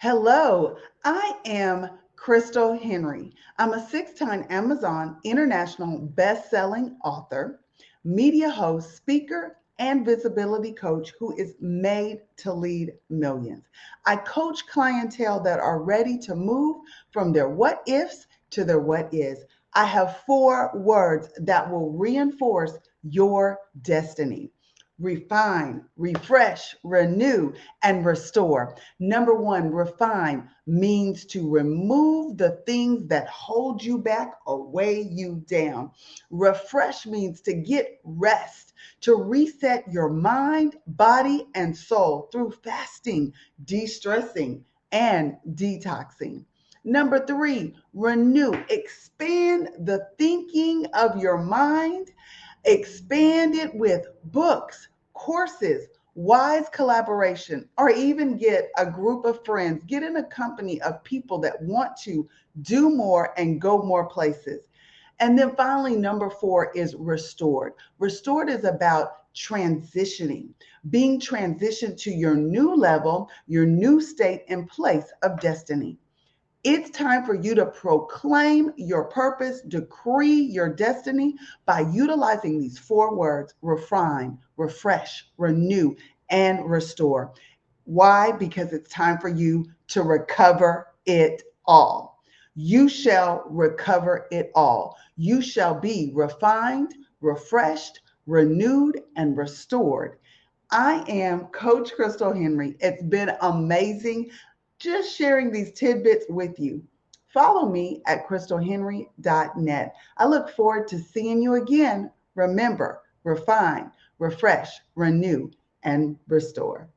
Hello, I am Crystal Henry. I'm a six-time Amazon International best-selling author, media host, speaker, and visibility coach who is made to lead millions. I coach clientele that are ready to move from their what ifs to their what is. I have four words that will reinforce your destiny: refine, refresh, renew, and restore. Number one, refine means to remove the things that hold you back or weigh you down. Refresh means to get rest, to reset your mind, body, and soul through fasting, de stressing, and detoxing. Number three, renew. Expand the thinking of your mind. Expand it with books, courses, wise collaboration, or even get a group of friends, get in a company of people that want to do more and go more places. And then finally, number four is restored. Restored is about transitioning, being transitioned to your new level, your new state and place of destiny. It's time for you to proclaim your purpose, decree your destiny by utilizing these four words: refine, refresh, renew, and restore. Why? Because it's time for you to recover it all. You shall recover it all. You shall be refined, refreshed, renewed, and restored. I am Coach Crystal Henry. It's been amazing just sharing these tidbits with you. Follow me at crystalhenry.net. I look forward to seeing you again. Remember, refine, refresh, renew, and restore.